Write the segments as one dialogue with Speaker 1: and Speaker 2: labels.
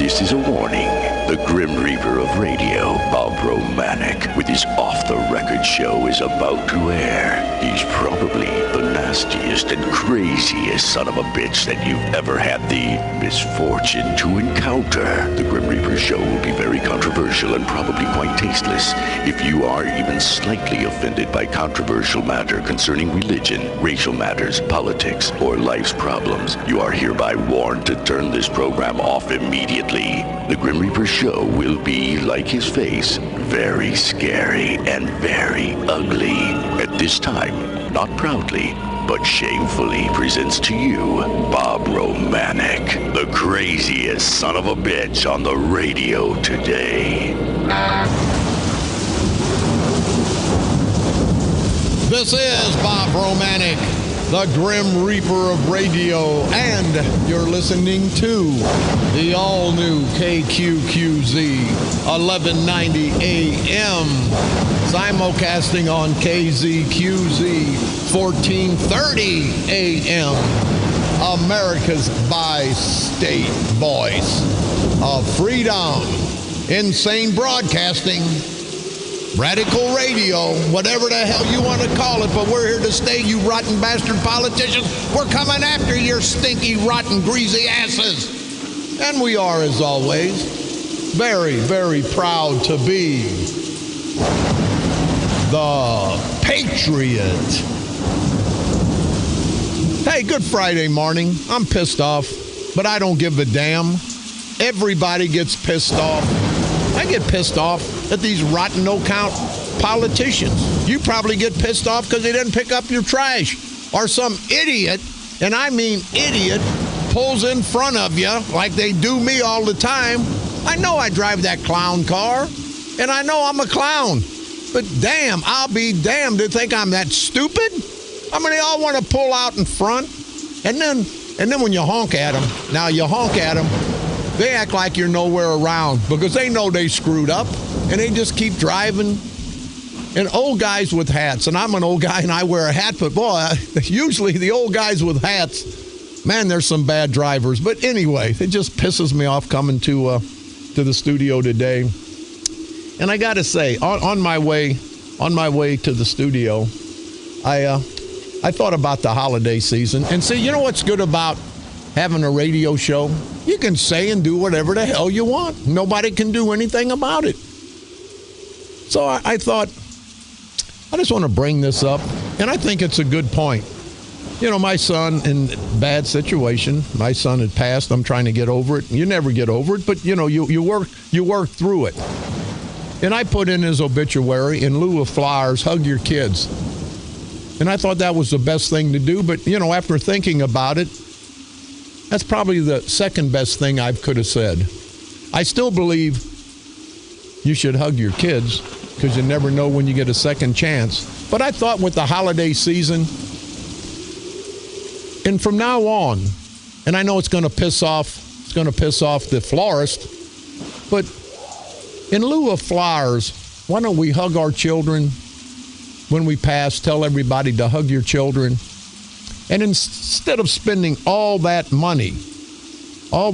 Speaker 1: This is a warning. The Grim Reaper of radio, Bob Romanik, with his off-the-record show is about to air. He's probably the nastiest and craziest son of a bitch that you've ever had the misfortune to encounter. The Grim Reaper show will be very controversial and probably quite tasteless. If you are even slightly offended by controversial matter concerning religion, racial matters, politics, or life's problems, you are hereby warned to turn this program off immediately. The Grim Reaper show will be, like his face, very scary and very ugly. At this time, not proudly, but shamefully presents to you Bob Romanik, the craziest son of a bitch on the radio today.
Speaker 2: This is Bob Romanik, the Grim Reaper of radio, and you're listening to the all-new KQQZ 1190 AM, simulcasting on KZQZ 1430 AM, America's bi-state voice of freedom, insane broadcasting, radical radio, whatever the hell you want to call it, but we're here to stay, you rotten bastard politicians. We're coming after your stinky, rotten, greasy asses. And we are, as always, very, very proud to be the Patriot. Hey, good Friday morning. I'm pissed off, but I don't give a damn. Everybody gets pissed off. I get pissed off at these rotten no-count politicians. You probably get pissed off because they didn't pick up your trash. Or some idiot, and I mean idiot, pulls in front of you like they do me all the time. I know I drive that clown car, and I know I'm a clown. But damn, I'll be damned to think I'm that stupid. I mean, they all want to pull out in front. And then when you honk at them, now you honk at them, they act like you're nowhere around because they know they screwed up, and they just keep driving. And old guys with hats, and I'm an old guy and I wear a hat, but boy, usually the old guys with hats, man, there's some bad drivers. But anyway, it just pisses me off coming to the studio today. And I got to say, on my way to the studio, I thought about the holiday season. And see, you know what's good about having a radio show? You can say and do whatever the hell you want. Nobody can do anything about it. So I thought, I just want to bring this up, and I think it's a good point. You know, my son in bad situation. My son had passed. I'm trying to get over it. You never get over it, but you know, you work through it. And I put in his obituary, in lieu of flowers, hug your kids. And I thought that was the best thing to do, but you know, after thinking about it, that's probably the second best thing I could have said. I still believe you should hug your kids because you never know when you get a second chance. But I thought with the holiday season, and from now on, and I know it's going to piss off the florist, but in lieu of flowers, why don't we hug our children when we pass? Tell everybody to hug your children. And instead of spending all that money on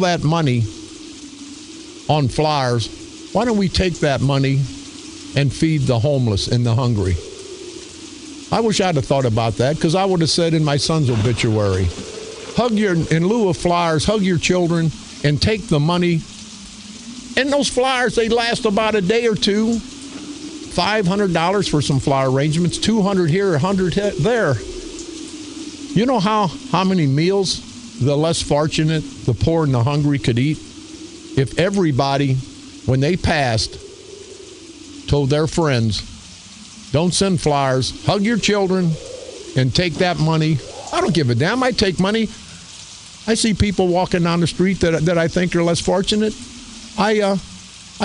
Speaker 2: flowers, why don't we take that money and feed the homeless and the hungry? I wish I'd have thought about that, because I would have said in my son's obituary, in lieu of flowers, hug your children and take the money. And those flowers, they last about a day or two. $500 for some flower arrangements, $200 here, $100 there. You know how many meals the less fortunate, the poor, and the hungry could eat if everybody, when they passed, told their friends, don't send flowers, hug your children, and take that money. I don't give a damn. I take money. I see people walking down the street that I think are less fortunate. I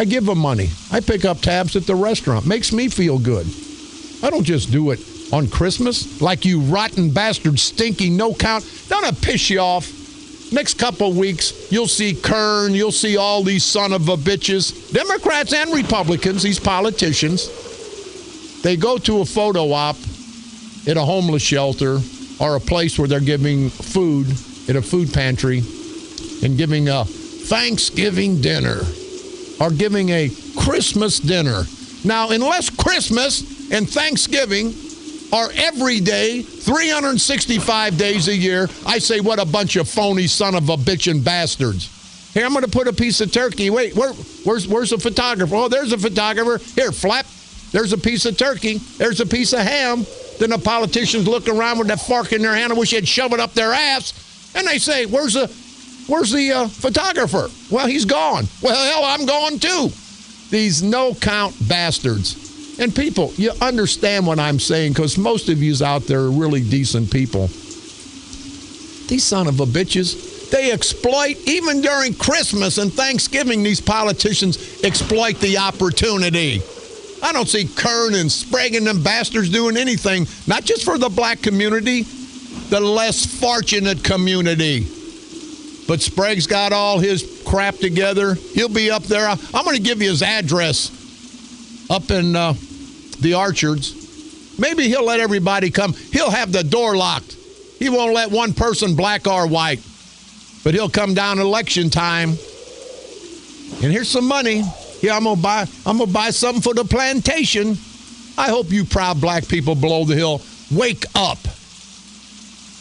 Speaker 2: give them money. I pick up tabs at the restaurant. Makes me feel good. I don't just do it on Christmas like you rotten bastard, stinky, no count. Don't it piss you off? Next couple weeks, you'll see Kern, you'll see all these son of a bitches, Democrats and Republicans, these politicians. They go to a photo op at a homeless shelter or a place where they're giving food at a food pantry and giving Thanksgiving dinner or giving a Christmas dinner. Now, unless Christmas and Thanksgiving are every day, 365 days a year, I say, what a bunch of phony son of a bitchin' bastards. Here, I'm going to put a piece of turkey. Wait, where's the photographer? Oh, there's a photographer. Here, flap. There's a piece of turkey. There's a piece of ham. Then the politicians look around with that fork in their hand. I wish they'd shove it up their ass. And they say, where's the photographer? Well, he's gone. Well, hell, I'm gone too. These no-count bastards. And people, you understand what I'm saying, because most of yous out there are really decent people. These son of a bitches, they exploit, even during Christmas and Thanksgiving, these politicians exploit the opportunity. I don't see Kern and Sprague and them bastards doing anything, not just for the black community, the less fortunate community. But Sprague's got all his crap together. He'll be up there. I'm going to give you his address up in the Orchards. Maybe he'll let everybody come. He'll have the door locked. He won't let one person, black or white. But he'll come down election time. And here's some money. Yeah, I'm gonna buy something for the plantation. I hope you proud black people below the hill wake up.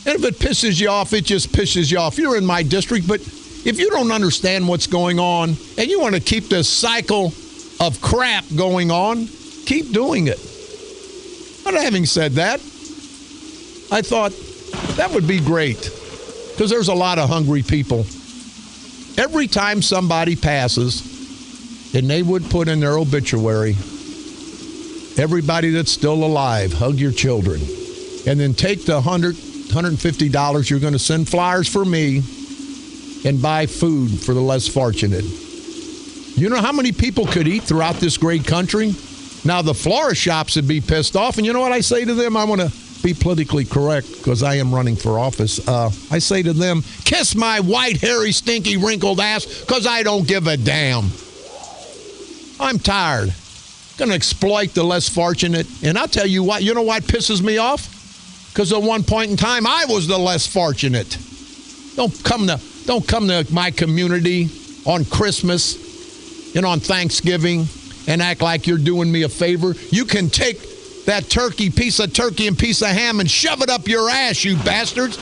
Speaker 2: And if it pisses you off, it just pisses you off. You're in my district, but if you don't understand what's going on and you want to keep this cycle of crap going on, keep doing it. But having said that, I thought that would be great, because there's a lot of hungry people. Every time somebody passes, and they would put in their obituary, everybody that's still alive, hug your children. And then take the $150 you're going to send flyers for me and buy food for the less fortunate. You know how many people could eat throughout this great country? Now, the florist shops would be pissed off. And you know what I say to them? I want to be politically correct because I am running for office. I say to them, kiss my white, hairy, stinky, wrinkled ass, because I don't give a damn. I'm tired. Going to exploit the less fortunate. And I'll tell you what, you know what pisses me off? Because at one point in time, I was the less fortunate. Don't come to my community on Christmas and on Thanksgiving and act like you're doing me a favor. You can take that piece of turkey and piece of ham and shove it up your ass, you bastards.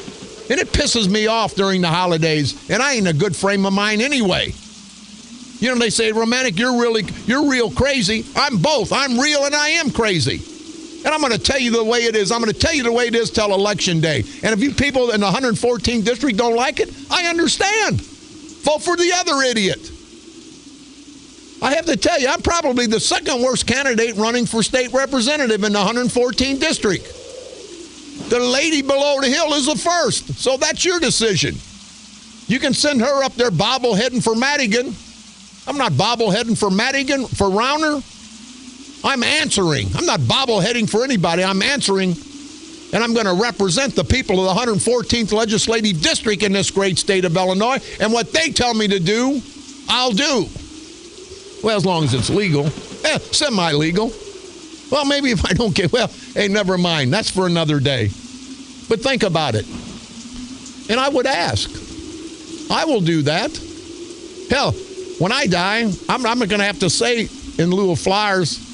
Speaker 2: And it pisses me off during the holidays. And I ain't in a good frame of mind anyway. You know, they say, Romanik, you're real crazy. I'm both. I'm real and I am crazy. And I'm going to tell you the way it is. I'm going to tell you the way it is till Election Day. And if you people in the 114th district don't like it, I understand. Vote for the other idiot. I have to tell you, I'm probably the second worst candidate running for state representative in the 114th district. The lady below the hill is the first. So that's your decision. You can send her up there bobbleheading for Madigan. I'm not bobbleheading for Madigan, for Rauner. I'm answering. I'm not bobbleheading for anybody. I'm answering, and I'm going to represent the people of the 114th legislative district in this great state of Illinois, and what they tell me to do, I'll do. Well, as long as it's legal. Semi-legal. Well, maybe if I don't get, hey, never mind. That's for another day. But think about it. And I would ask. I will do that. Hell, when I die, I'm going to have to say, in lieu of flyers,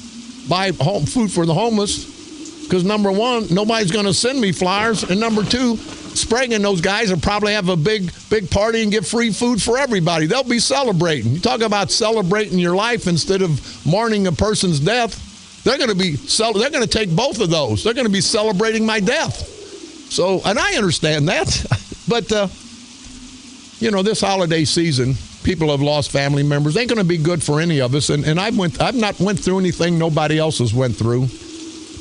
Speaker 2: buy home food for the homeless. Because number one, nobody's going to send me flyers. And number two, Sprague and those guys will probably have a big party and get free food for everybody. They'll be celebrating. You talk about celebrating your life instead of mourning a person's death. They're going to take both of those. They're going to be celebrating my death. So, and I understand that. But, this holiday season, people have lost family members. Ain't going to be good for any of us. And I've not went through anything nobody else has went through.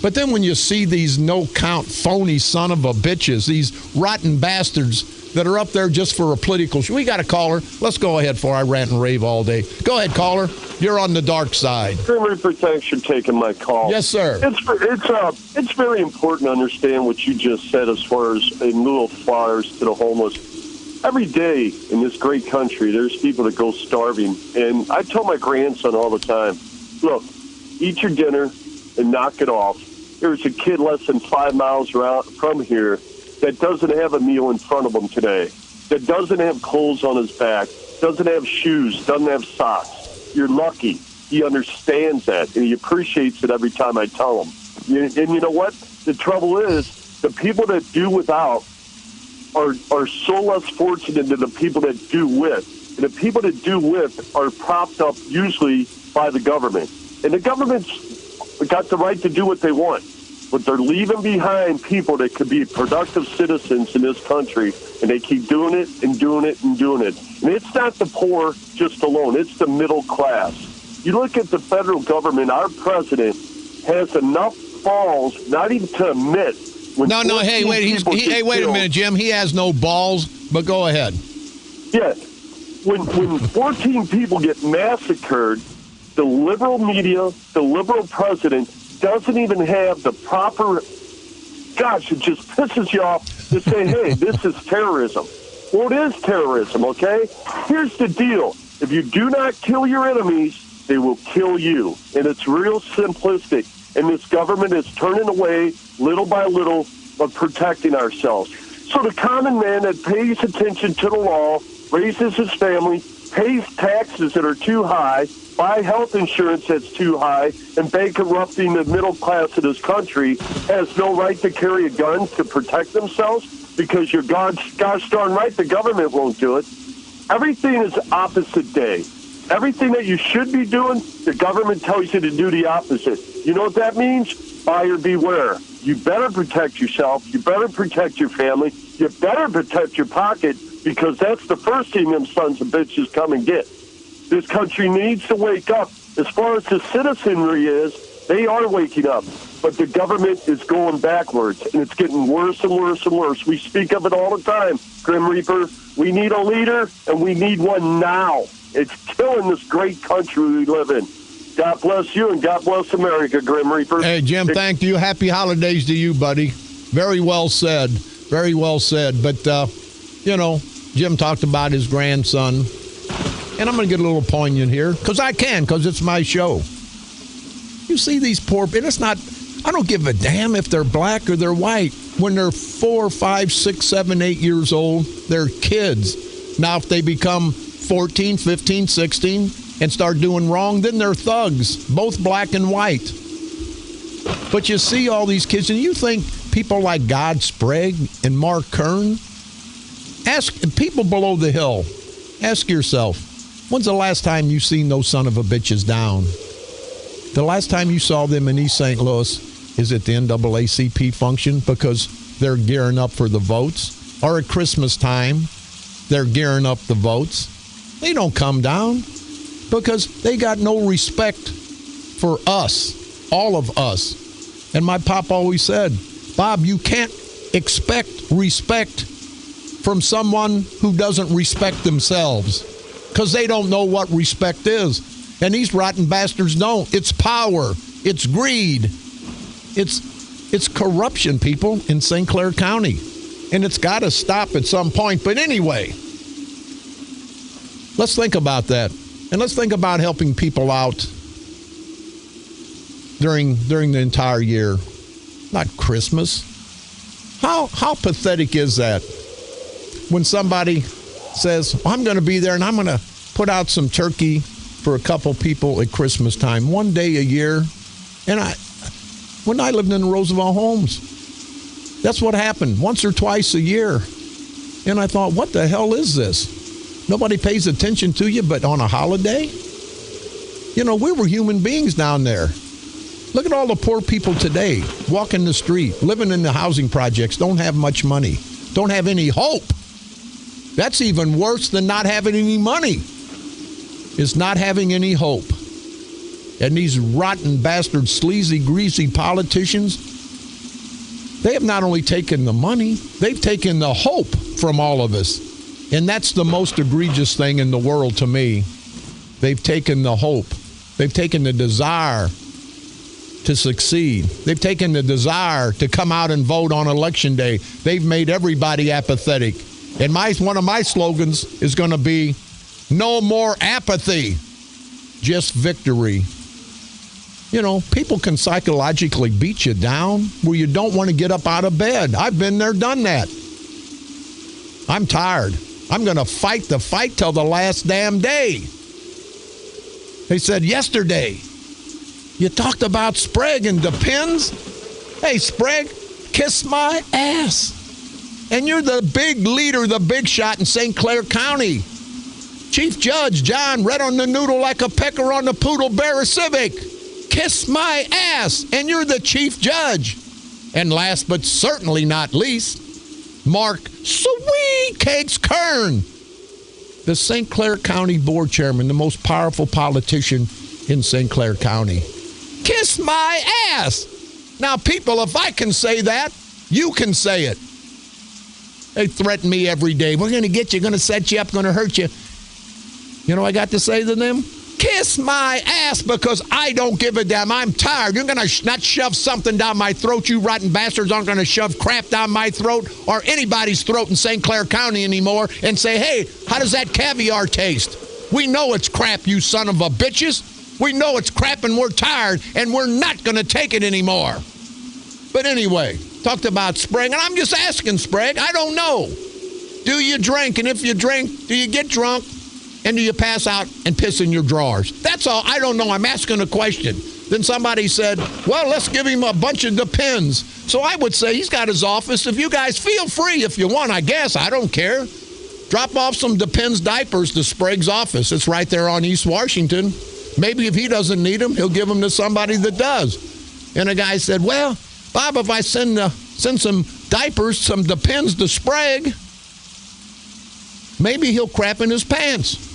Speaker 2: But then when you see these no-count, phony son of a bitches, these rotten bastards that are up there just for a political show. We got a caller. Let's go ahead before I rant and rave all day. Go ahead, caller. You're on the dark side.
Speaker 3: Grim Reaper, thanks for taking my call.
Speaker 2: Yes, sir.
Speaker 3: It's very important to understand what you just said as far as in lieu of flyers to the homeless. Every day in this great country, there's people that go starving. And I tell my grandson all the time, look, eat your dinner and knock it off. There's a kid less than 5 miles from here that doesn't have a meal in front of him today. that doesn't have clothes on his back, doesn't have shoes, doesn't have socks. You're lucky. He understands that, and he appreciates it every time I tell him. And you know what? The trouble is, the people that do without are so less fortunate than the people that do with. And the people that do with are propped up usually by the government. And the government's got the right to do what they want. But they're leaving behind people that could be productive citizens in this country, and they keep doing it and doing it and doing it. And it's not the poor just alone. It's the middle class. You look at the federal government, our president has enough balls not even to admit.
Speaker 2: Hey, wait a minute, Jim. He has no balls, but go ahead.
Speaker 3: Yeah. When 14 people get massacred, the liberal media, the liberal president, doesn't even have the proper, gosh, it just pisses you off to say, hey, this is terrorism. Well, it is terrorism, okay? Here's the deal. If you do not kill your enemies, they will kill you. And it's real simplistic. And this government is turning away, little by little, of protecting ourselves. So the common man that pays attention to the law, raises his family, pays taxes that are too high, buy health insurance that's too high, and bankrupting the middle class of this country has no right to carry a gun to protect themselves because you're gosh darn right the government won't do it. Everything is opposite day. Everything that you should be doing, the government tells you to do the opposite. You know what that means? Buyer beware. You better protect yourself. You better protect your family. You better protect your pocket because that's the first thing them sons of bitches come and get. This country needs to wake up. As far as the citizenry is, they are waking up. But the government is going backwards, and it's getting worse and worse and worse. We speak of it all the time, Grim Reaper. We need a leader, and we need one now. It's killing this great country we live in. God bless you, and God bless America, Grim Reaper.
Speaker 2: Hey, Jim, thank you. Happy holidays to you, buddy. Very well said. Very well said. But, Jim talked about his grandson. And I'm going to get a little poignant here, because it's my show. You see these poor, and it's not, I don't give a damn if they're black or they're white. When they're 4, 5, 6, 7, 8 years old, they're kids. Now, if they become 14, 15, 16, and start doing wrong, then they're thugs, both black and white. But you see all these kids, and you think people like God Sprague and Mark Kern, ask people below the hill, ask yourself, when's the last time you seen those son of a bitches down? The last time you saw them in East St. Louis is at the NAACP function because they're gearing up for the votes, or at Christmas time, they're gearing up the votes. They don't come down because they got no respect for us, all of us. And my pop always said, Bob, you can't expect respect from someone who doesn't respect themselves because they don't know what respect is. And these rotten bastards don't. It's power. It's greed. It's corruption, people, in St. Clair County. And it's got to stop at some point. But anyway, let's think about that. And let's think about helping people out during the entire year, not Christmas. How pathetic is that? When somebody says, I'm going to be there and I'm going to put out some turkey for a couple people at Christmas time, one day a year. And when I lived in the Roosevelt homes, that's what happened once or twice a year. And I thought, what the hell is this? Nobody pays attention to you, but on a holiday? We were human beings down there. Look at all the poor people today, walking the street, living in the housing projects, don't have much money, don't have any hope. That's even worse than not having any money, is not having any hope. And these rotten bastard, sleazy, greasy politicians, they have not only taken the money, they've taken the hope from all of us. And that's the most egregious thing in the world to me. They've taken the hope. They've taken the desire to succeed. They've taken the desire to come out and vote on Election Day. They've made everybody apathetic. And one of my slogans is going to be, no more apathy, just victory. People can psychologically beat you down where you don't want to get up out of bed. I've been there, done that. I'm tired. I'm going to fight the fight till the last damn day. They said yesterday, you talked about Sprague and Depends. Hey, Sprague, kiss my ass. And you're the big leader, the big shot in St. Clair County. Chief Judge John, red on the noodle like a pecker on the poodle bear civic. Kiss my ass. And you're the chief judge. And last but certainly not least, Mark Sweet Cakes Kern, the St. Clair County Board Chairman, the most powerful politician in St. Clair County. Kiss my ass. Now, people, if I can say that, you can say it. They threaten me every day. We're going to get you, going to set you up, going to hurt you. You know what I got to say to them? Kiss my ass, because I don't give a damn. I'm tired. You're going to not shove something down my throat. You rotten bastards aren't going to shove crap down my throat or anybody's throat in St. Clair County anymore and say, hey, how does that caviar taste? We know it's crap, you son of a bitches. We know it's crap and we're tired and we're not going to take it anymore. But anyway, talked about Sprague, and I'm just asking, Sprague, I don't know. Do you drink? And if you drink, do you get drunk? And do you pass out and piss in your drawers? That's all. I don't know. I'm asking a question. Then somebody said, well, let's give him a bunch of Depends. So I would say he's got his office. If you guys feel free, if you want, I guess. I don't care. Drop off some Depends diapers to Sprague's office. It's right there on East Washington. Maybe if he doesn't need them, he'll give them to somebody that does. And a guy said, well, Bob, if I send some diapers, some Depends to Sprague, maybe he'll crap in his pants.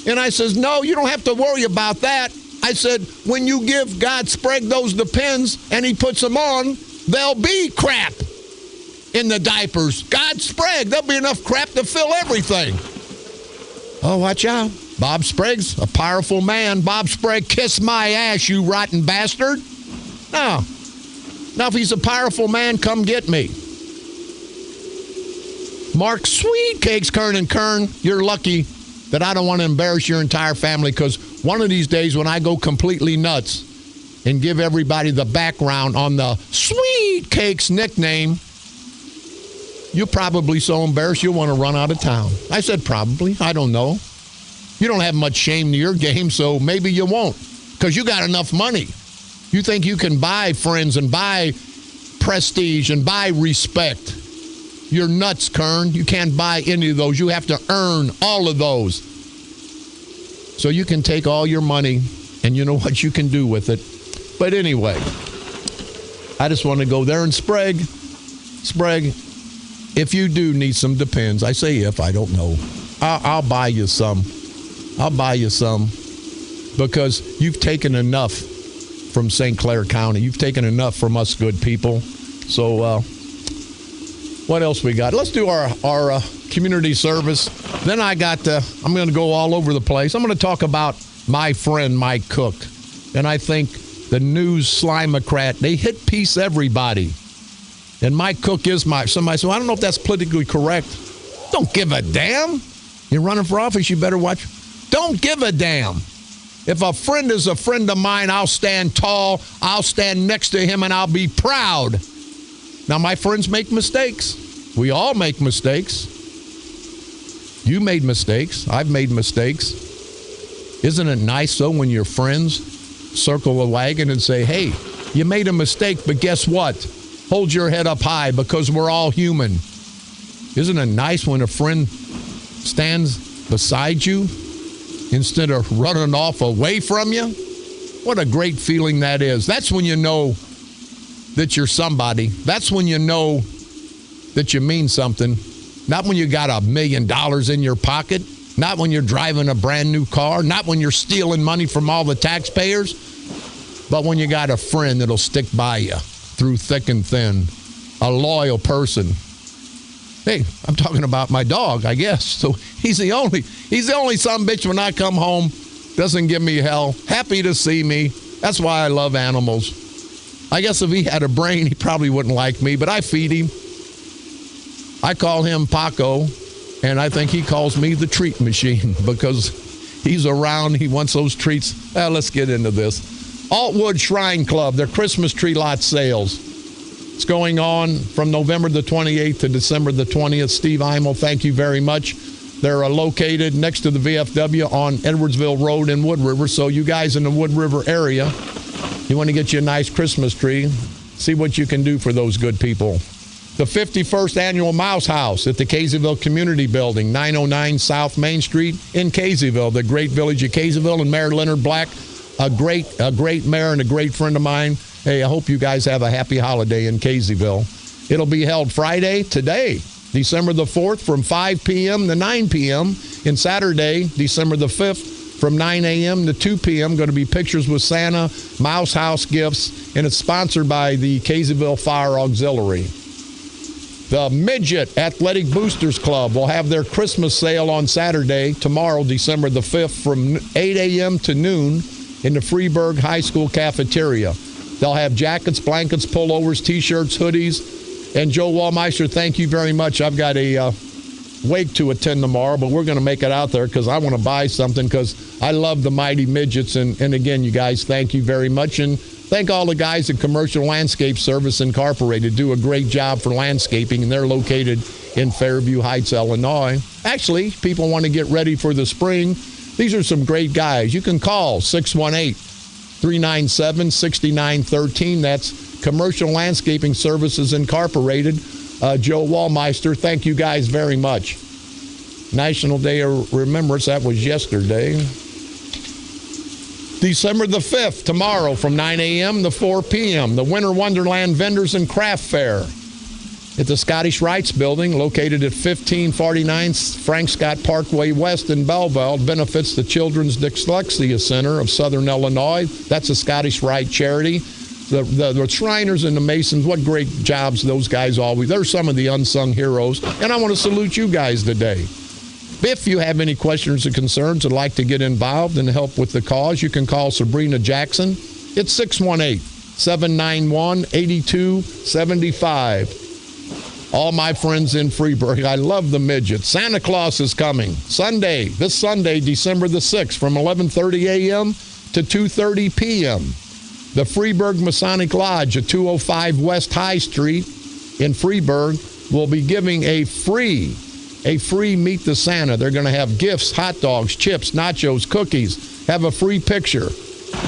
Speaker 2: And I says, no, you don't have to worry about that. I said, when you give God Sprague those Depends and he puts them on, there'll be crap in the diapers. God Sprague, there'll be enough crap to fill everything. Oh, watch out. Bob Sprague's a powerful man. Bob Sprague, kiss my ass, you rotten bastard. No. Now, if he's a powerful man, come get me. Mark Sweet Cakes Kern and Kern, you're lucky that I don't want to embarrass your entire family, because one of these days when I go completely nuts and give everybody the background on the Sweet Cakes nickname, you're probably so embarrassed you'll want to run out of town. I said probably. I don't know. You don't have much shame to your game, so maybe you won't, because you got enough money. You think you can buy friends and buy prestige and buy respect. You're nuts, Kern. You can't buy any of those. You have to earn all of those. So you can take all your money, and you know what you can do with it. But anyway, I just want to go there. And Sprague, if you do need some Depends, I say if, I don't know, I'll buy you some. I'll buy you some, because you've taken enough from St. Clair County. You've taken enough from us good people. So, what else we got? Let's do our community service. Then I'm going to go all over the place. I'm going to talk about my friend Mike Cook. And I think the news Slimocrat, they hit piece everybody. And Mike Cook is somebody said, well, I don't know if that's politically correct. Don't give a damn. You're running for office, you better watch. Don't give a damn. If a friend is a friend of mine, I'll stand tall, I'll stand next to him, and I'll be proud. Now, my friends make mistakes. We all make mistakes. You made mistakes. I've made mistakes. Isn't it nice, though, when your friends circle a wagon and say, hey, you made a mistake, but guess what? Hold your head up high, because we're all human. Isn't it nice when a friend stands beside you instead of running off away from you? What a great feeling that is. That's when you know that you're somebody. That's when you know that you mean something. Not when you got $1 million in your pocket. Not when you're driving a brand new car. Not when you're stealing money from all the taxpayers. But when you got a friend that'll stick by you through thick and thin. A loyal person. Hey, I'm talking about my dog, I guess. So he's the only sumbitch when I come home. Doesn't give me hell. Happy to see me. That's why I love animals. I guess if he had a brain, he probably wouldn't like me, but I feed him. I call him Paco, and I think he calls me the treat machine, because he's around, he wants those treats. Well, let's get into this. Altwood Shrine Club, their Christmas tree lot sales. It's going on from November the 28th to December the 20th. Steve Eimel, thank you very much. They're located next to the VFW on Edwardsville Road in Wood River. So you guys in the Wood River area, you want to get you a nice Christmas tree, see what you can do for those good people. The 51st Annual Mouse House at the Caseyville Community Building, 909 South Main Street in Caseyville, the great village of Caseyville. And Mayor Leonard Black, a great mayor and a great friend of mine. Hey, I hope you guys have a happy holiday in Caseyville. It'll be held Friday, today, December the 4th, from 5 p.m. to 9 p.m. And Saturday, December the 5th, from 9 a.m. to 2 p.m. Going to be pictures with Santa, Mouse House gifts, and it's sponsored by the Caseyville Fire Auxiliary. The Midget Athletic Boosters Club will have their Christmas sale on Saturday, tomorrow, December the 5th, from 8 a.m. to noon in the Freeburg High School cafeteria. They'll have jackets, blankets, pullovers, T-shirts, hoodies. And Joe Wallmeister, thank you very much. I've got a wake to attend tomorrow, but we're going to make it out there because I want to buy something because I love the Mighty Midgets. And again, you guys, thank you very much. And thank all the guys at Commercial Landscape Service Incorporated. Do a great job for landscaping, and they're located in Fairview Heights, Illinois. Actually, people want to get ready for the spring. These are some great guys. You can call 618-397-6913. That's Commercial Landscaping Services Incorporated. Joe Wallmeister, thank you guys very much. National Day of Remembrance, that was yesterday. December the 5th, tomorrow from 9 a.m. to 4 p.m., the Winter Wonderland Vendors and Craft Fair at the Scottish Rites Building, located at 1549 Frank Scott Parkway West in Belleville. Benefits the Children's Dyslexia Center of Southern Illinois. That's a Scottish Rite charity. The Shriners and the Masons, what great jobs those guys always. They're some of the unsung heroes, and I want to salute you guys today. If you have any questions or concerns and like to get involved and help with the cause, you can call Sabrina Jackson. It's 618-791-8275. All my friends in Freeburg, I love the midgets. Santa Claus is coming Sunday, this Sunday, December the 6th, from 11:30 a.m. to 2:30 p.m. The Freeburg Masonic Lodge at 205 West High Street in Freeburg will be giving a free Meet the Santa. They're going to have gifts, hot dogs, chips, nachos, cookies, have a free picture.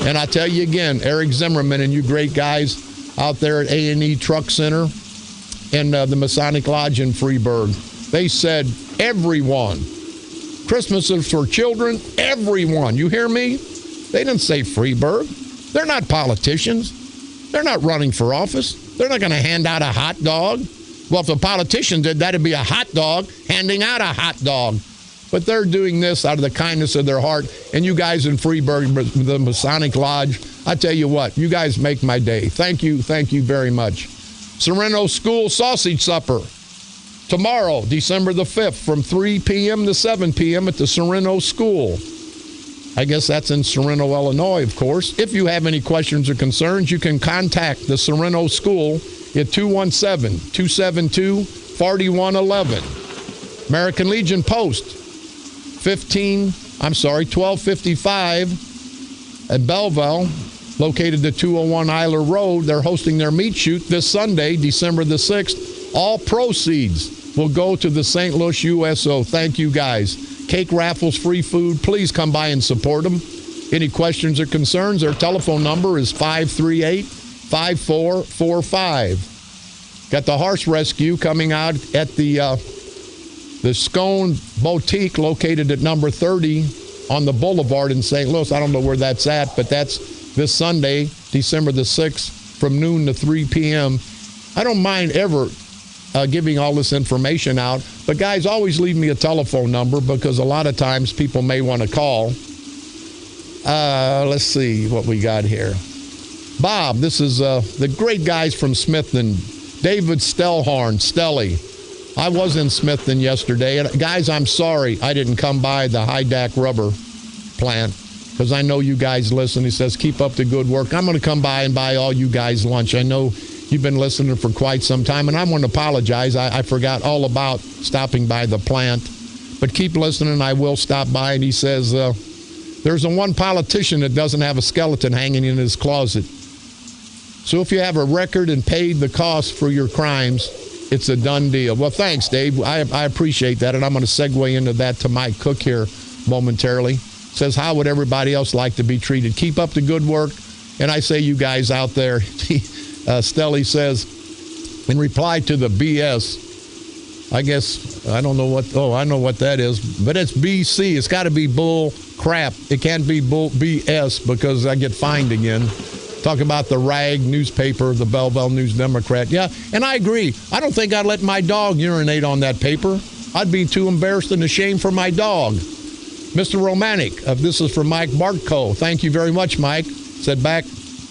Speaker 2: And I tell you again, Eric Zimmerman and you great guys out there at A&E Truck Center and the Masonic Lodge in Freeburg, they said everyone. Christmas is for children, everyone. You hear me? They didn't say Freeburg. They're not politicians. They're not running for office. They're not going to hand out a hot dog. Well, if a politician did that, it'd be a hot dog handing out a hot dog. But they're doing this out of the kindness of their heart. And you guys in Freeburg, the Masonic Lodge, I tell you what, you guys make my day. Thank you very much. Sereno School Sausage Supper. Tomorrow, December the 5th, from 3 p.m. to 7 p.m. at the Sereno School. I guess that's in Sereno, Illinois, of course. If you have any questions or concerns, you can contact the Sereno School at 217-272-4111. American Legion Post, 1255 at Belleville, located at 201 Eiler Road. They're hosting their meat shoot this Sunday, December the 6th. All proceeds will go to the St. Louis USO. Thank you, guys. Cake raffles, free food. Please come by and support them. Any questions or concerns, their telephone number is 538-5445. Got the horse rescue coming out at the Scone Boutique, located at number 30 on the Boulevard in St. Louis. I don't know where that's at, but that's this Sunday, December the 6th, from noon to 3 p.m. I don't mind ever giving all this information out, but guys, always leave me a telephone number because a lot of times people may want to call. Let's see what we got here. Bob, this is the great guys from Smithton. David Stellhorn, Stelly. I was in Smithton yesterday, and guys, I'm sorry I didn't come by the Hydac rubber plant because I know you guys listen. He says, keep up the good work. I'm going to come by and buy all you guys lunch. I know you've been listening for quite some time, and I want to apologize. I forgot all about stopping by the plant, but keep listening. I will stop by. And he says, there's one politician that doesn't have a skeleton hanging in his closet. So if you have a record and paid the cost for your crimes, it's a done deal. Well, thanks, Dave. I appreciate that, and I'm going to segue into that to Mike Cook here momentarily. Says, how would everybody else like to be treated? Keep up the good work. And I say, you guys out there, Stelly says, in reply to the BS, I guess, I don't know what, I know what that is, but it's BC. It's got to be bull crap. It can't be bull BS because I get fined again. Talk about the rag newspaper, the Belleville News Democrat. Yeah, and I agree. I don't think I'd let my dog urinate on that paper. I'd be too embarrassed and ashamed for my dog. Mr. Romanik, this is from Mike Bartko. Thank you very much, Mike. Said back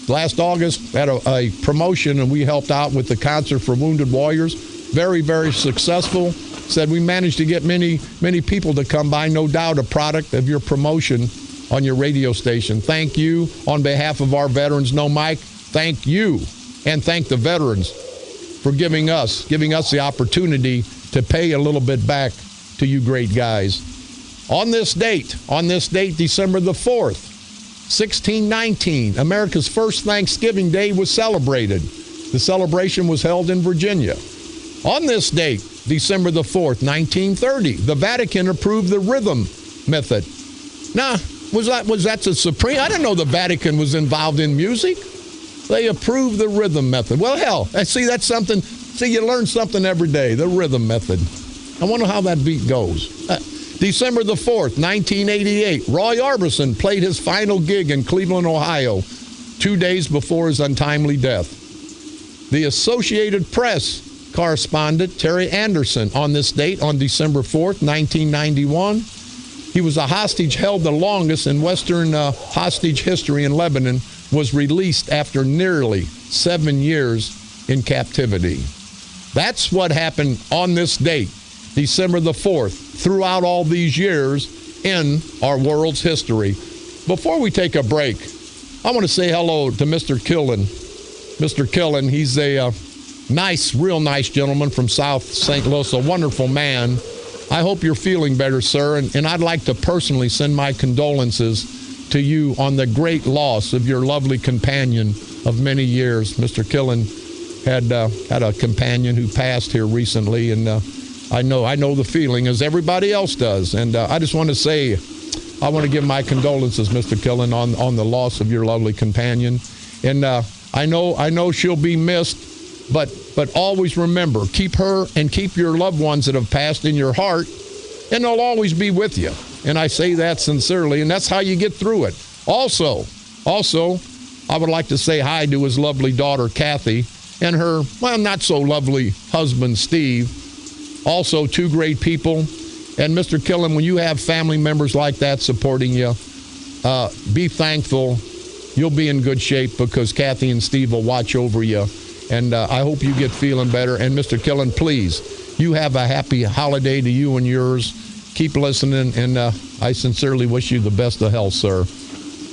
Speaker 2: last August, had a promotion, and we helped out with the concert for Wounded Warriors. Very, very successful. Said we managed to get many, many people to come by. No doubt a product of your promotion on your radio station. Thank you on behalf of our veterans. No, Mike, thank you. And thank the veterans for giving us the opportunity to pay a little bit back to you great guys. On this date, December the 4th, 1619, America's first Thanksgiving Day was celebrated. The celebration was held in Virginia. On this date, December the 4th, 1930, the Vatican approved the rhythm method. Now, was that the Supreme? I didn't know the Vatican was involved in music. They approved the rhythm method. Well, hell, see, that's something. See, you learn something every day, the rhythm method. I wonder how that beat goes. December the 4th, 1988, Roy Orbison played his final gig in Cleveland, Ohio, 2 days before his untimely death. The Associated Press correspondent Terry Anderson on this date, on December 4th, 1991, he was a hostage held the longest in Western hostage history in Lebanon, was released after nearly 7 years in captivity. That's what happened on this date, December the 4th, throughout all these years in our world's history. Before we take a break, I want to say hello to Mr. Killen. Mr. Killen, he's a real nice gentleman from South St. Louis, a wonderful man. I hope you're feeling better, sir, and I'd like to personally send my condolences to you on the great loss of your lovely companion of many years. Mr. Killen had a companion who passed here recently, and I know the feeling, as everybody else does. And I just want to say, I want to give my condolences, Mr. Killen, on the loss of your lovely companion. And I know she'll be missed. But always remember, keep her and keep your loved ones that have passed in your heart, and they'll always be with you. And I say that sincerely, and that's how you get through it. Also, I would like to say hi to his lovely daughter, Kathy, and her, well, not so lovely husband, Steve. Also, two great people. And Mr. Killen, when you have family members like that supporting you, be thankful. You'll be in good shape because Kathy and Steve will watch over you. And I hope you get feeling better. And Mr. Killen, please, you have a happy holiday to you and yours. Keep listening, and I sincerely wish you the best of health, sir.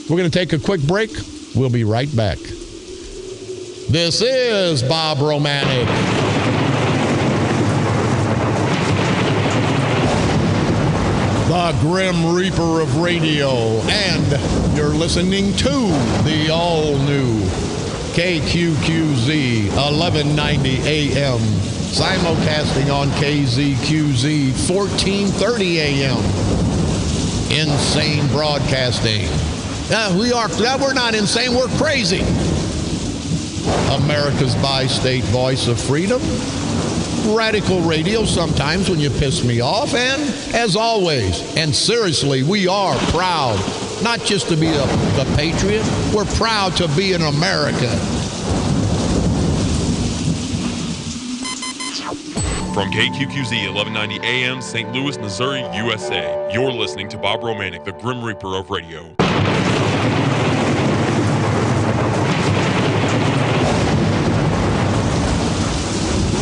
Speaker 2: We're going to take a quick break. We'll be right back. This is Bob Romanik. The Grim Reaper of radio, and you're listening to the all-new KQQZ 1190 AM, simulcasting on KZQZ 1430 AM. Insane broadcasting. We're not insane, we're crazy. America's bi-state voice of freedom. Radical radio sometimes when you piss me off, and as always, and seriously, we are proud not just to be the patriot, we're proud to be an American.
Speaker 4: From KQQZ 1190 AM, St. Louis, Missouri, USA, you're listening to Bob Romanik, the Grim Reaper of radio.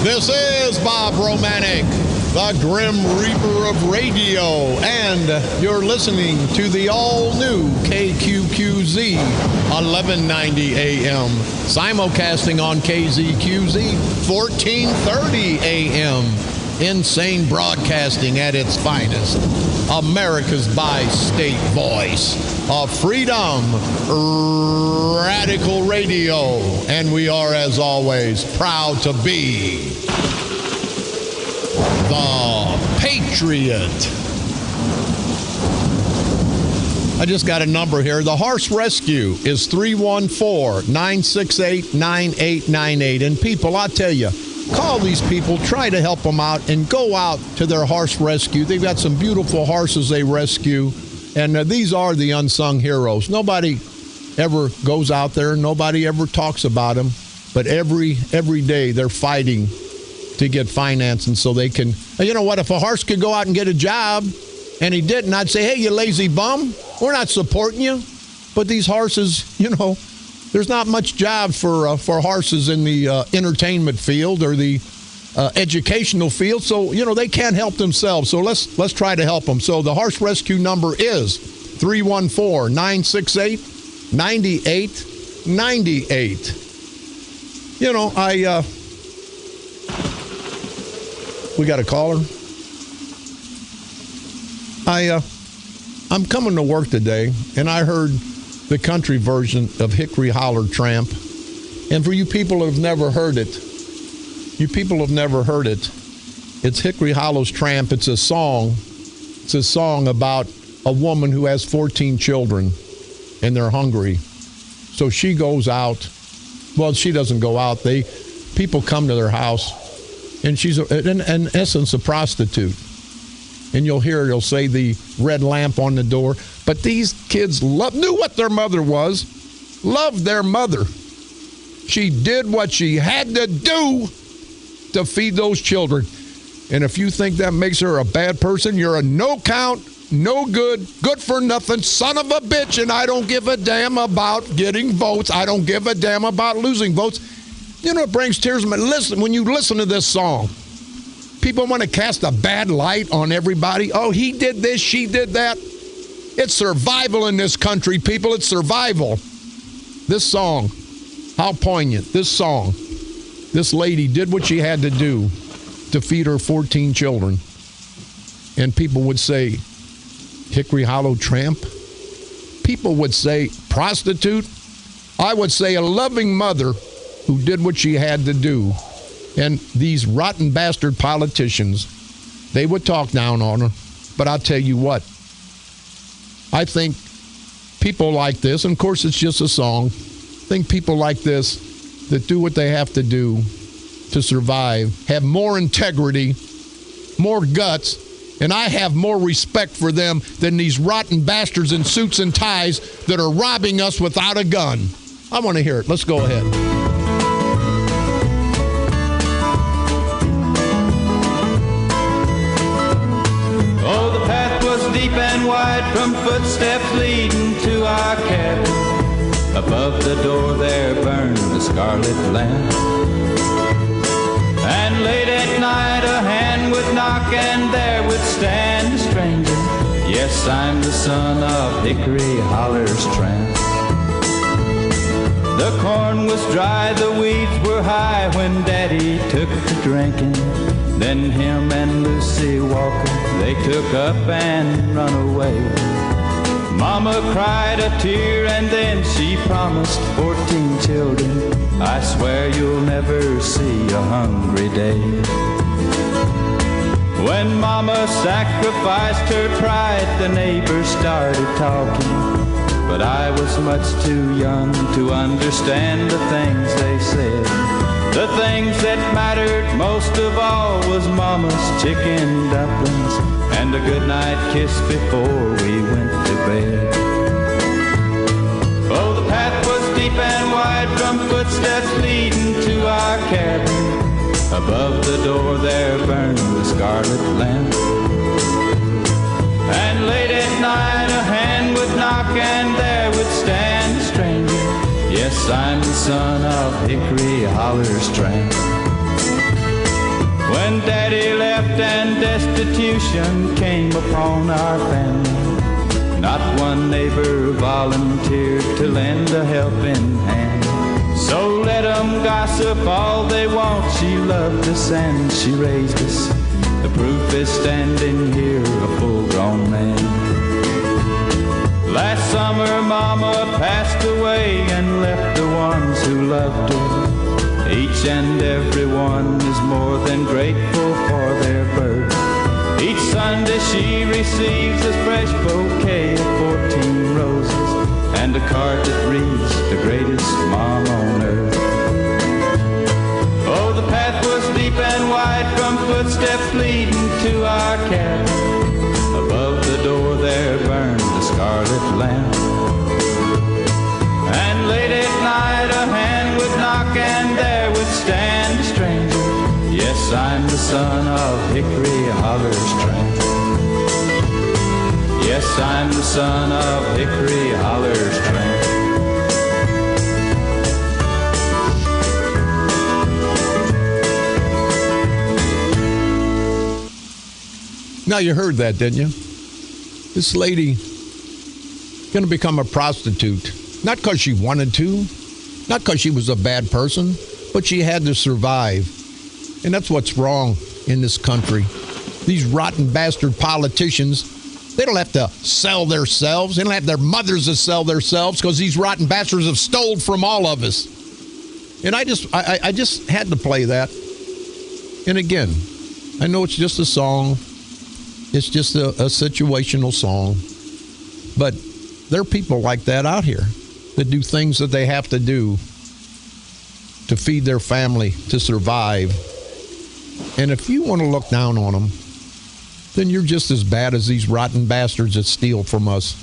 Speaker 2: This is Bob Romanik, the Grim Reaper of radio, and you're listening to the all-new KQQZ 1190 AM, simulcasting on KZQZ 1430 AM. Insane broadcasting at its finest. America's bi-state voice of freedom, radical radio. And we are, as always, proud to be the Patriot. I just got a number here. The Horse Rescue is 314-968-9898. And people, I'll tell you, call these people, try to help them out, and go out to their horse rescue. They've got some beautiful horses they rescue, and these are the unsung heroes. Nobody ever goes out there. Nobody ever talks about them. But every day they're fighting to get financing so they can. You know what? If a horse could go out and get a job, and he didn't, I'd say, hey, you lazy bum, we're not supporting you. But these horses, you know, there's not much job for horses in the entertainment field or the educational field. So, you know, they can't help themselves. So let's try to help them. So the horse rescue number is 314-968-9898. You know, we got a caller. I'm coming to work today, and I heard the country version of Hickory Holler Tramp. And for you people who have never heard it, it's Hickory Hollow's Tramp. It's a song. It's a song about a woman who has 14 children, and they're hungry. So she goes out. Well, she doesn't go out. People come to their house, and she's, in essence, a prostitute. And you'll hear it'll say the red lamp on the door. But these kids knew what their mother was, loved their mother. She did what she had to do to feed those children. And if you think that makes her a bad person, you're a no count, no good, good for nothing son of a bitch. And I don't give a damn about getting votes. I don't give a damn about losing votes. You know, it brings tears. Listen, when you listen to this song, people want to cast a bad light on everybody. Oh, he did this, she did that. It's survival in this country, people. It's survival. This song, how poignant. This song, this lady did what she had to do to feed her 14 children. And people would say, Hickory Hollow Tramp. People would say, prostitute. I would say a loving mother who did what she had to do. And these rotten bastard politicians, they would talk down on her. But I'll tell you what, I think people like this, and of course it's just a song, I think people like this that do what they have to do to survive have more integrity, more guts, and I have more respect for them than these rotten bastards in suits and ties that are robbing us without a gun. I want to hear it. Let's go ahead.
Speaker 5: Deep and wide from footsteps leading to our cabin. Above the door there burned the scarlet lamp. And late at night a hand would knock and there would stand a stranger. Yes, I'm the son of Hickory Holler's Tramp. The corn was dry, the weeds were high when Daddy took to drinking. Then him and Lucy Walker, they took up and run away. Mama cried a tear and then she promised 14 children, I swear you'll never see a hungry day. When Mama sacrificed her pride, the neighbors started talking. But I was much too young to understand the things they said. The things that mattered most of all was Mama's chicken dumplings and a goodnight kiss before we went to bed. Oh, the path was deep and wide from footsteps leading to our cabin. Above the door there burned the scarlet lamp. And late at night a hand would knock and there would stand a stranger. Yes, I'm the son of Hickory Holler's Tramp. When Daddy left and destitution came upon our family, not one neighbor volunteered to lend a helping hand. So let 'em gossip all they want. She loved us and she raised us. The proof is standing here, a full-grown man. Last summer Mama passed away and left the ones who loved her Each and every one is more than grateful for their birth. Each Sunday she receives a fresh bouquet of 14 roses and a card that reads, the greatest mom on earth. Oh, the path was deep and wide from footsteps leading to our cabin. Above the door there burned a scarlet lamp. And late at night a hand would knock and there would stand a stranger. Yes, I'm the son of Hickory Holler's tramp. Yes, I'm the son of Hickory Holler's tramp.
Speaker 2: Now you heard that, didn't you? This lady going to become a prostitute. Not because she wanted to, not because she was a bad person, but she had to survive. And that's what's wrong in this country. These rotten bastard politicians, they don't have to sell themselves. They don't have their mothers to sell themselves because these rotten bastards have stole from all of us. And I just had to play that. And again, I know it's just a song. It's just a situational song. But there are people like that out here that do things that they have to do to feed their family, to survive. And if you want to look down on them, then you're just as bad as these rotten bastards that steal from us.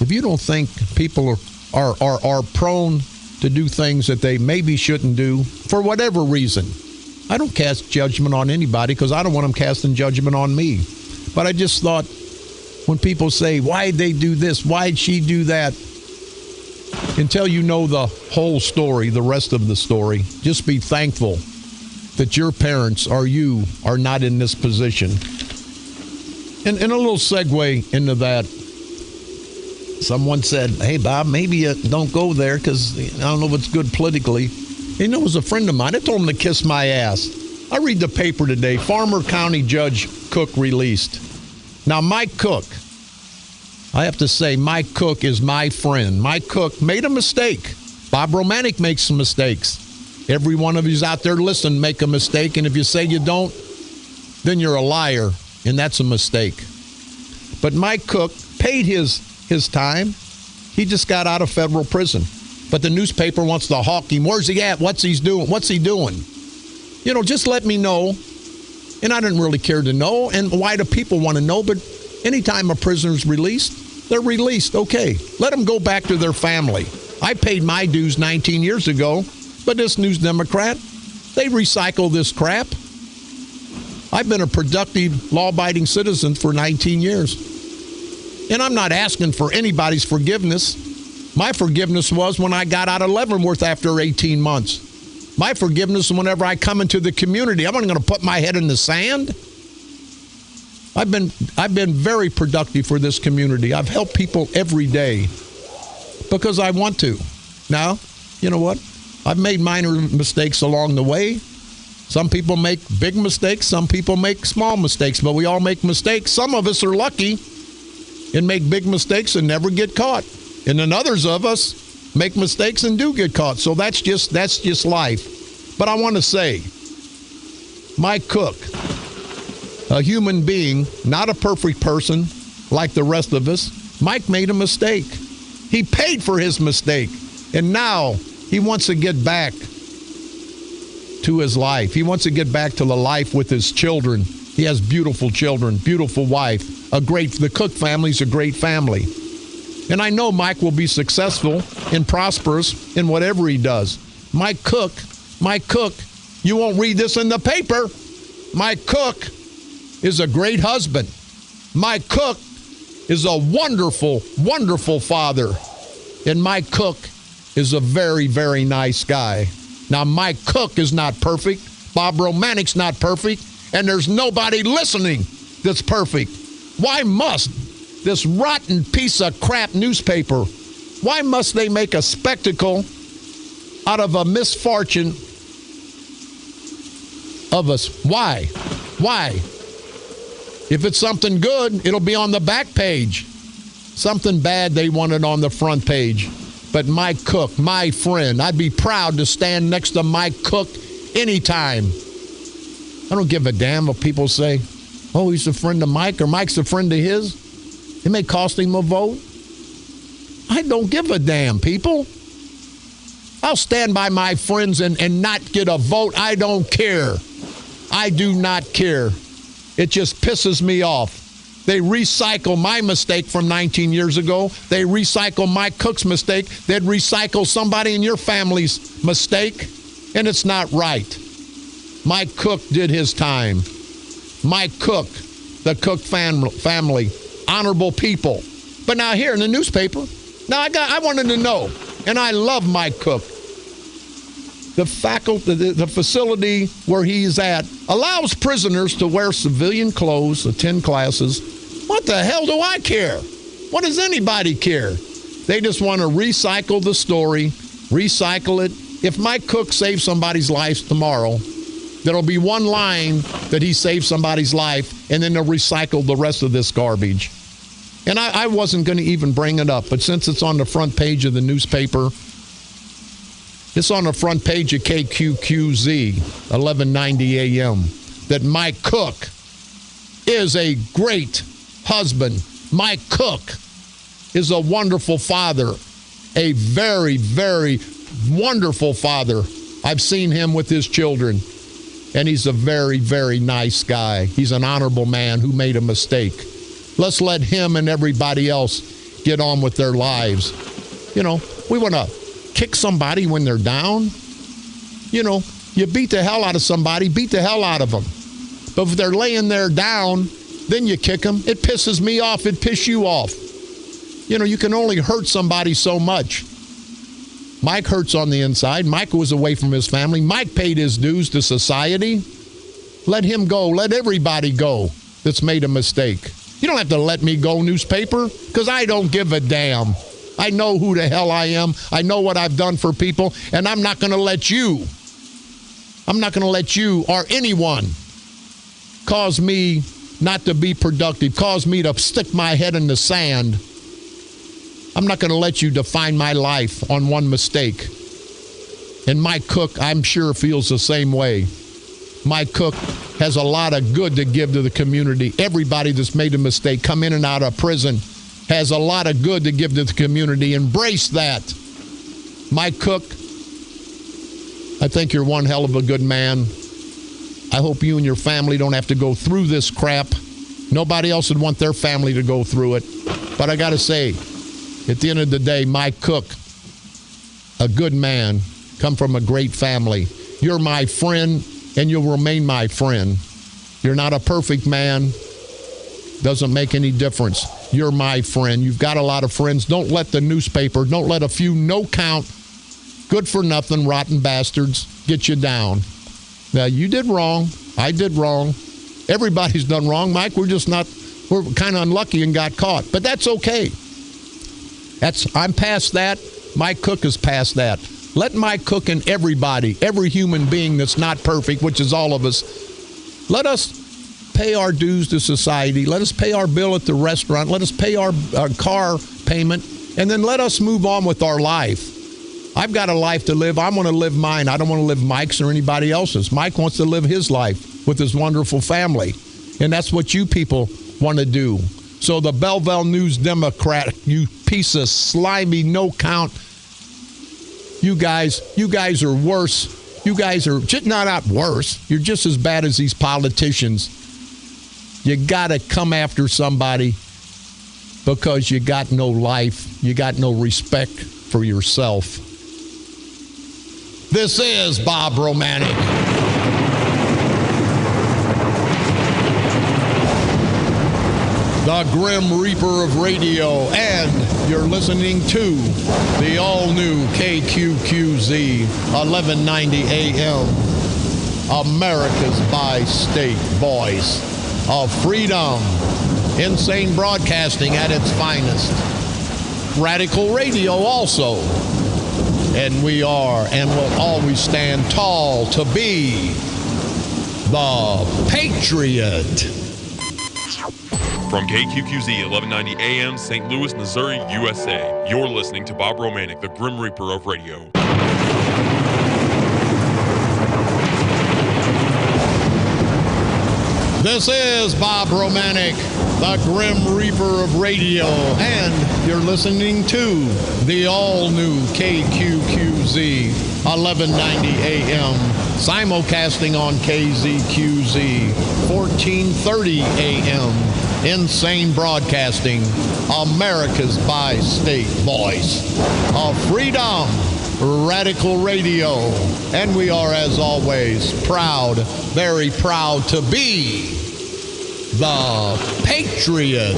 Speaker 2: If you don't think people are prone to do things that they maybe shouldn't do for whatever reason, I don't cast judgment on anybody because I don't want them casting judgment on me. But I just thought when people say, why'd they do this? Why'd she do that? Until you know the whole story, the rest of the story, just be thankful that your parents or you are not in this position. And a little segue into that. Someone said, hey, Bob, maybe you don't go there because I don't know what's good politically. You know, it was a friend of mine. I told him to kiss my ass. I read the paper today. Farmer County Judge Cook released. Now, Mike Cook, I have to say, Mike Cook is my friend. Mike Cook made a mistake. Bob Romanik makes some mistakes. Every one of you's out there listening make a mistake, and if you say you don't, then you're a liar, and that's a mistake. But Mike Cook paid his time. He just got out of federal prison. But the newspaper wants to hawk him. Where's he at? What's he doing? What's he doing? You know, just let me know. And I didn't really care to know. And why do people want to know? But anytime a prisoner's released, they're released. Okay, let them go back to their family. I paid my dues 19 years ago, but this News Democrat, they recycle this crap. I've been a productive, law-abiding citizen for 19 years. And I'm not asking for anybody's forgiveness. My forgiveness was when I got out of Leavenworth after 18 months. My forgiveness is whenever I come into the community. I'm not going to put my head in the sand. I've been very productive for this community. I've helped people every day because I want to. Now, you know what? I've made minor mistakes along the way. Some people make big mistakes. Some people make small mistakes, but we all make mistakes. Some of us are lucky and make big mistakes and never get caught. And then others of us make mistakes and do get caught. So that's just life. But I want to say, Mike Cook, a human being, not a perfect person like the rest of us, Mike made a mistake. He paid for his mistake. And now he wants to get back to his life. He wants to get back to the life with his children. He has beautiful children, beautiful wife. The Cook family's a great family. And I know Mike will be successful and prosperous in whatever he does. Mike Cook, you won't read this in the paper. Mike Cook is a great husband. Mike Cook is a wonderful, wonderful father. And Mike Cook is a very, very nice guy. Now, Mike Cook is not perfect. Bob Romanik's not perfect. And there's nobody listening that's perfect. Why must this rotten piece of crap newspaper, why must they make a spectacle out of a misfortune of us? Why? If it's something good, it'll be on the back page. Something bad, they want it on the front page. But Mike Cook, my friend, I'd be proud to stand next to Mike Cook anytime. I don't give a damn what people say. Oh, he's a friend of Mike, or Mike's a friend of his. It may cost him a vote. I don't give a damn, people. I'll stand by my friends and not get a vote. I don't care. I do not care. It just pisses me off. They recycle my mistake from 19 years ago. They recycle Mike Cook's mistake. They'd recycle somebody in your family's mistake, and it's not right. Mike Cook did his time. Mike Cook, the Cook family, honorable people. But now here in the newspaper, now I wanted to know, and I love Mike Cook. The facility where he's at allows prisoners to wear civilian clothes, attend classes. What the hell do I care? What does anybody care? They just want to recycle the story, recycle it. If Mike Cook saves somebody's life tomorrow, there'll be one line that he saved somebody's life, and then they'll recycle the rest of this garbage. And I wasn't going to even bring it up, but since it's on the front page of the newspaper, it's on the front page of KQQZ, 1190 AM, that Mike Cook is a great husband. Mike Cook is a wonderful father, a very, very wonderful father. I've seen him with his children, and he's a very, very nice guy. He's an honorable man who made a mistake. Let's let him and everybody else get on with their lives. You know, we want to kick somebody when they're down. You know, you beat the hell out of somebody, beat the hell out of them. But if they're laying there down, then you kick them. It pisses me off. It pisses you off. You know, you can only hurt somebody so much. Mike hurts on the inside. Mike was away from his family. Mike paid his dues to society. Let him go. Let everybody go that's made a mistake. You don't have to let me go, newspaper, because I don't give a damn. I know who the hell I am. I know what I've done for people, and I'm not going to let you or anyone cause me not to be productive, cause me to stick my head in the sand. I'm not going to let you define my life on one mistake. And Mike Cook, I'm sure, feels the same way. Mike Cook has a lot of good to give to the community. Everybody that's made a mistake, come in and out of prison, has a lot of good to give to the community. Embrace that. Mike Cook, I think you're one hell of a good man. I hope you and your family don't have to go through this crap. Nobody else would want their family to go through it. But I got to say, at the end of the day, Mike Cook, a good man, come from a great family. You're my friend, and you'll remain my friend. You're not a perfect man. Doesn't make any difference. You're my friend. You've got a lot of friends. Don't let the newspaper, don't let a few no-count, good-for-nothing, rotten bastards get you down. Now, you did wrong. I did wrong. Everybody's done wrong, Mike. We're kind of unlucky and got caught. But that's okay. I'm past that. Mike Cook is past that. Let Mike Cook and everybody, every human being that's not perfect, which is all of us, let us pay our dues to society. Let us pay our bill at the restaurant. Let us pay our car payment. And then let us move on with our life. I've got a life to live. I want to live mine. I don't want to live Mike's or anybody else's. Mike wants to live his life with his wonderful family. And that's what you people want to do. So the Belleville News Democrat, you piece of slimy, no-count, you guys are worse. You guys are just not worse. You're just as bad as these politicians. You got to come after somebody because you got no life. You got no respect for yourself. This is Bob Romanik. The Grim Reaper of radio, and you're listening to the all-new KQQZ 1190 AM, America's bi-state voice of freedom, insane broadcasting at its finest, radical radio also, and we are and will always stand tall to be the Patriot.
Speaker 4: From KQQZ 1190 AM, St. Louis, Missouri, USA, you're listening to Bob Romanik, the Grim Reaper of radio.
Speaker 2: This is Bob Romanik, the Grim Reaper of radio, and you're listening to the all-new KQQZ 1190 AM, simulcasting on KZQZ 1430 AM, Insane Broadcasting, America's bi-state voice of freedom, Radical Radio. And we are, as always, proud, very proud to be the Patriot.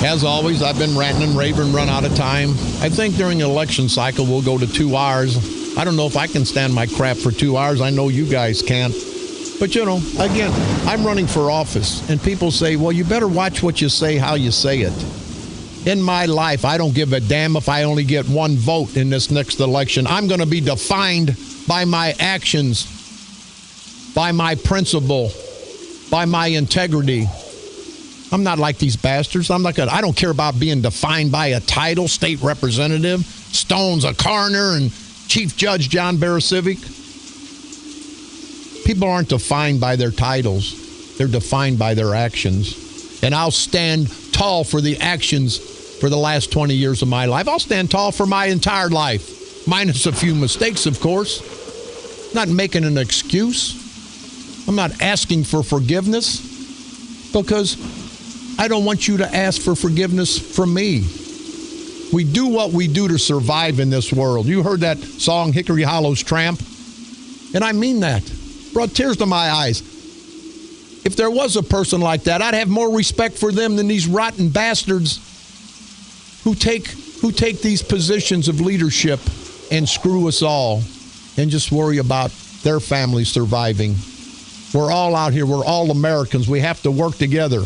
Speaker 2: As always, I've been ranting and raving, run out of time. I think during the election cycle, we'll go to 2 hours. I don't know if I can stand my crap for 2 hours. I know you guys can't. But, you know, again, I'm running for office, and people say, well, you better watch what you say, how you say it. In my life, I don't give a damn if I only get one vote in this next election. I'm going to be defined by my actions, by my principle, by my integrity. I'm not like these bastards. I don't care about being defined by a title, state representative, Stone's a coroner, and Chief Judge John Barasivic. People aren't defined by their titles. They're defined by their actions. And I'll stand tall for the actions for the last 20 years of my life. I'll stand tall for my entire life, minus a few mistakes, of course. Not making an excuse. I'm not asking for forgiveness because I don't want you to ask for forgiveness from me. We do what we do to survive in this world. You heard that song, Hickory Hollow's Tramp? And I mean that. Brought tears to my eyes. If there was a person like that, I'd have more respect for them than these rotten bastards who take these positions of leadership and screw us all and just worry about their families surviving. We're all out here. We're all Americans. We have to work together.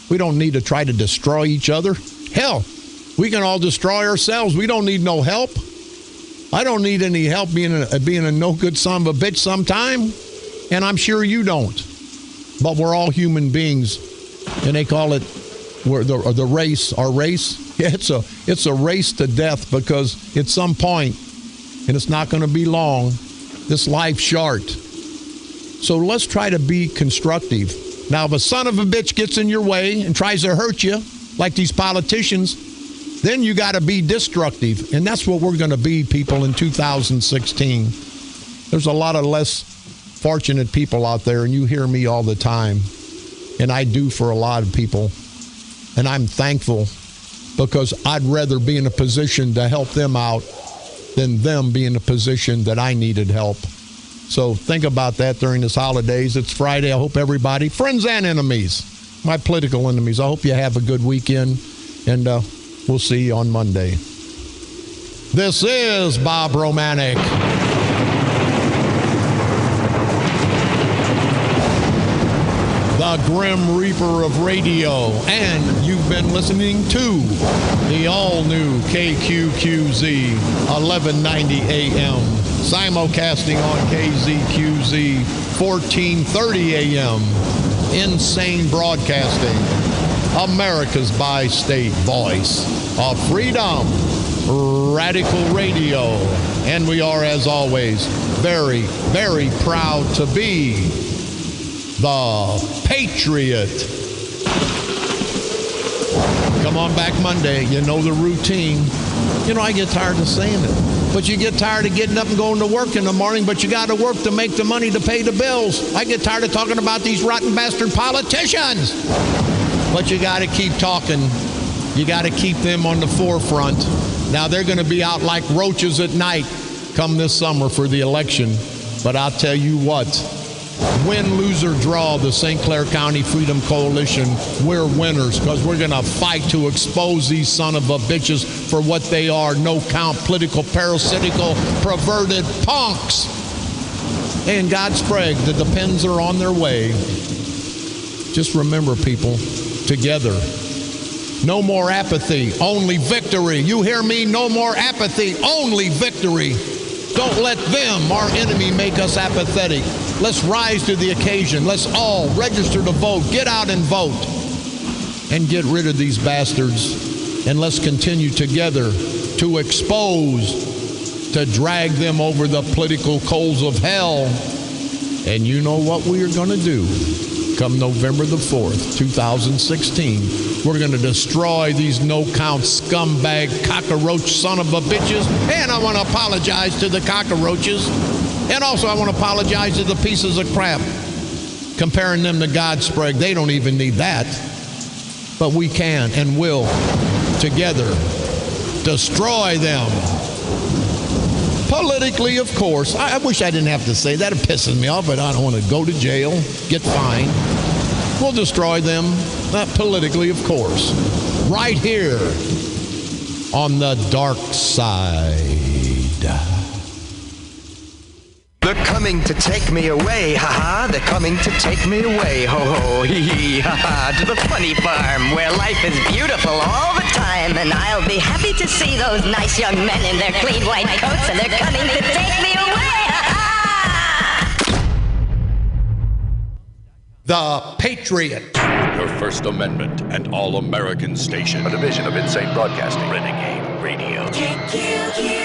Speaker 2: We don't need to try to destroy each other. Hell, we can all destroy ourselves. We don't need no help. I don't need any help being a no-good son of a bitch sometime, and I'm sure you don't. But we're all human beings, and they call it the race. Our race, yeah, it's a race to death because at some point, and it's not going to be long, this life's short. So let's try to be constructive. Now, if a son of a bitch gets in your way and tries to hurt you, like these politicians, then you got to be destructive. And that's what we're going to be, people, in 2016. There's a lot of less fortunate people out there, and you hear me all the time. And I do for a lot of people. And I'm thankful because I'd rather be in a position to help them out than them be in a position that I needed help. So think about that during this holidays. It's Friday. I hope everybody, friends and enemies, my political enemies, I hope you have a good weekend, and we'll see you on Monday. This is Bob Romanik. The Grim Reaper of radio, and you've been listening to the all-new KQQZ 1190 AM, simulcasting on KZQZ 1430 AM, Insane Broadcasting, America's bi-state voice of freedom, Radical Radio. And we are, as always, very, very proud to be the Patriot. Come on back Monday. You know the routine. You know, I get tired of saying it. But you get tired of getting up and going to work in the morning, but you got to work to make the money to pay the bills. I get tired of talking about these rotten bastard politicians. But you got to keep talking. You got to keep them on the forefront. Now, they're going to be out like roaches at night come this summer for the election. But I'll tell you what. Win, lose, or draw, the St. Clair County Freedom Coalition, we're winners because we're going to fight to expose these son of a bitches for what they are. No count, political, parasitical, perverted punks. And Godsprague, the depends are on their way. Just remember, people, together. No more apathy, only victory. You hear me? No more apathy, only victory. Don't let them, our enemy, make us apathetic. Let's rise to the occasion. Let's all register to vote. Get out and vote. And get rid of these bastards. And let's continue together to expose, to drag them over the political coals of hell. And you know what we are going to do come November the 4th, 2016. We're going to destroy these no-count scumbag cockroach son of a bitches. And I want to apologize to the cockroaches. And also I want to apologize to the pieces of crap. Comparing them to Godsprague, they don't even need that. But we can and will together destroy them. Politically, of course. I wish I didn't have to say that. It pisses me off, but I don't want to go to jail, get fined. We'll destroy them. Not politically, of course. Right here on the dark side.
Speaker 6: They're coming to take me away, ha-ha. They're coming to take me away, ho-ho, hee-hee, ha-ha. To the funny farm where life is beautiful all the time. And I'll be happy to see those nice young men in their clean white coats. And they're coming to take me away, ha-ha.
Speaker 2: The Patriot.
Speaker 1: Your First Amendment and All-American Station. A division of Insane Broadcasting. Renegade Radio.
Speaker 7: KQQZ.